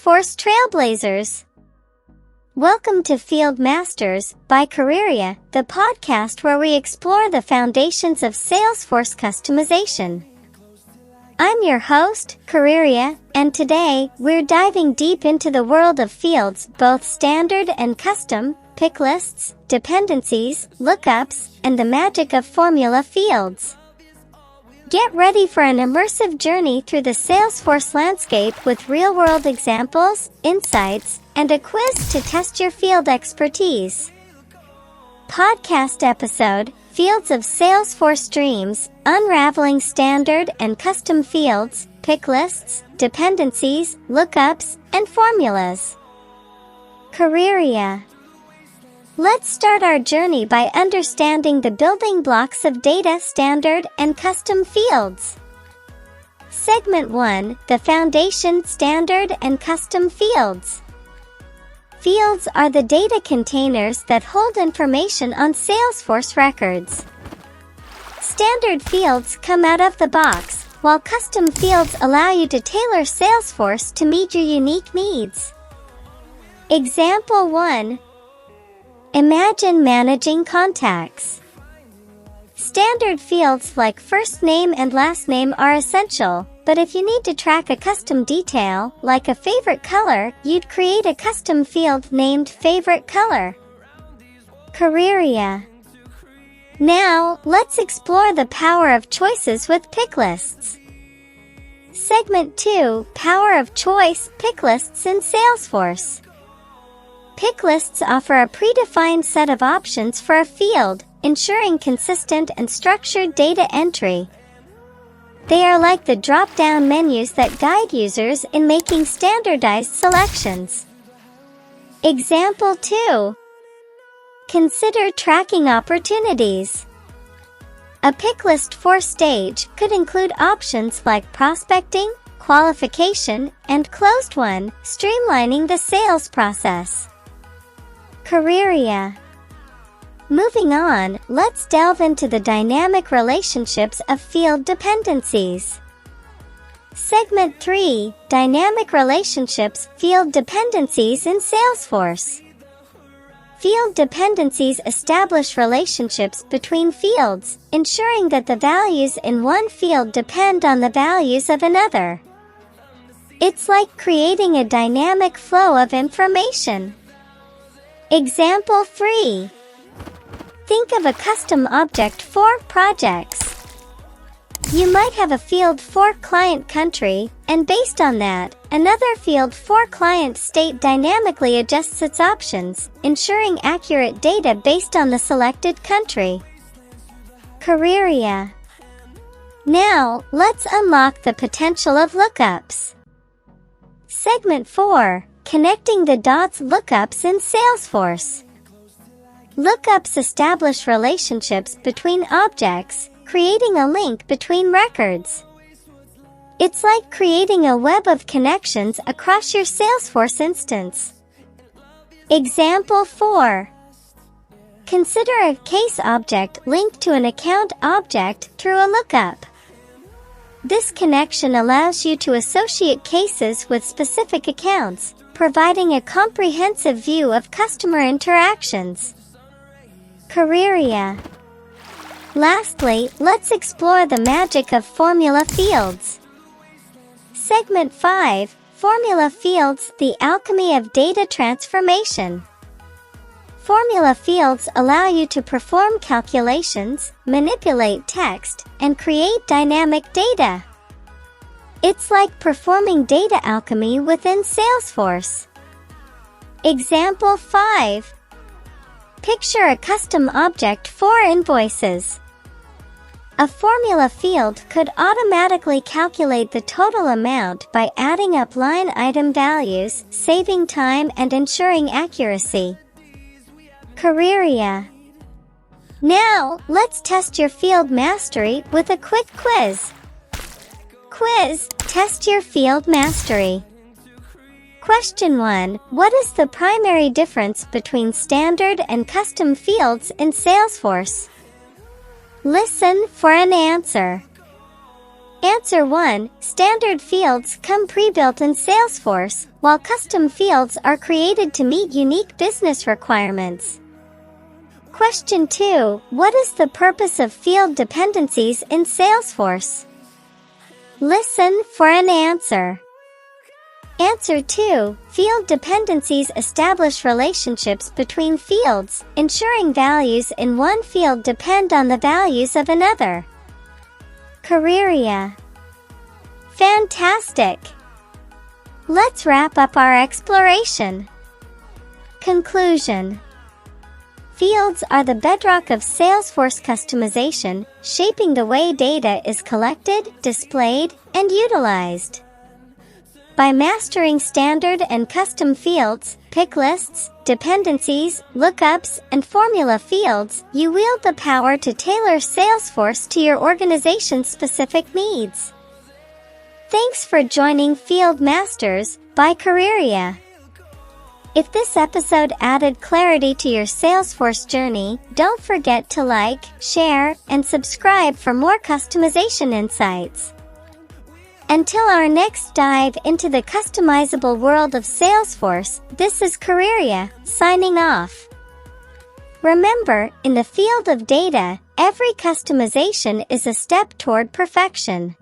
Salesforce Trailblazers. Welcome to Field Masters by Careerya, the podcast where we explore the foundations of Salesforce customization. I'm your host, Careerya, and today we're diving deep into the world of fields, both standard and custom, picklists, dependencies, lookups, and the magic of formula fields. Get ready for an immersive journey through the Salesforce landscape with real-world examples, insights, and a quiz to test your field expertise. Podcast episode: Fields of Salesforce Dreams, Unraveling Standard and Custom Fields, Picklists, Dependencies, Lookups, and Formulas. Careerya. Let's start our journey by understanding the building blocks of data, standard, and custom fields. Segment 1: The Foundation, Standard, and Custom Fields. Fields are the data containers that hold information on Salesforce records. Standard fields come out of the box, while custom fields allow you to tailor Salesforce to meet your unique needs. Example 1. Imagine managing contacts. Standard fields like first name and last name are essential, but if you need to track a custom detail, like a favorite color, you'd create a custom field named Favorite Color. Careerya. Now, let's explore the power of choices with picklists. Segment 2: Power of Choice, Picklists in Salesforce. Picklists offer a predefined set of options for a field, ensuring consistent and structured data entry. They are like the drop-down menus that guide users in making standardized selections. Example 2. Consider tracking opportunities. A picklist for stage could include options like prospecting, qualification, and closed won, streamlining the sales process. Careerya. Moving on, let's delve into the dynamic relationships of field dependencies. Segment 3: Dynamic Relationships, Field Dependencies in Salesforce. Field dependencies establish relationships between fields, ensuring that the values in one field depend on the values of another. It's like creating a dynamic flow of information. Example 3. Think of a custom object for projects. You might have a field for client country, and based on that, another field for client state dynamically adjusts its options, ensuring accurate data based on the selected country. Careerya. Now, let's unlock the potential of lookups. Segment 4: Connecting the dots, lookups in Salesforce. Lookups establish relationships between objects, creating a link between records. It's like creating a web of connections across your Salesforce instance. Example 4. Consider a case object linked to an account object through a lookup. This connection allows you to associate cases with specific accounts, providing a comprehensive view of customer interactions. Careerya. Lastly, let's explore the magic of formula fields. Segment 5: Formula Fields, the Alchemy of Data Transformation. Formula fields allow you to perform calculations, manipulate text, and create dynamic data. It's like performing data alchemy within Salesforce. Example 5. Picture a custom object for invoices. A formula field could automatically calculate the total amount by adding up line item values, saving time and ensuring accuracy. Careerya. Now, let's test your field mastery with a quick quiz. Quiz: Test your field mastery. Question 1. What is the primary difference between standard and custom fields in Salesforce? Listen for an answer. Answer 1. Standard fields come pre-built in Salesforce, while custom fields are created to meet unique business requirements. Question 2. What is the purpose of field dependencies in Salesforce? Listen for an answer. Answer 2. Field dependencies establish relationships between fields, ensuring values in one field depend on the values of another. Careerya. Fantastic! Let's wrap up our exploration. Conclusion. Fields are the bedrock of Salesforce customization, shaping the way data is collected, displayed, and utilized. By mastering standard and custom fields, picklists, dependencies, lookups, and formula fields, you wield the power to tailor Salesforce to your organization's specific needs. Thanks for joining Field Masters by Careerya. If this episode added clarity to your Salesforce journey, don't forget to like, share, and subscribe for more customization insights. Until our next dive into the customizable world of Salesforce, this is Careerya, signing off. Remember, in the field of data, every customization is a step toward perfection.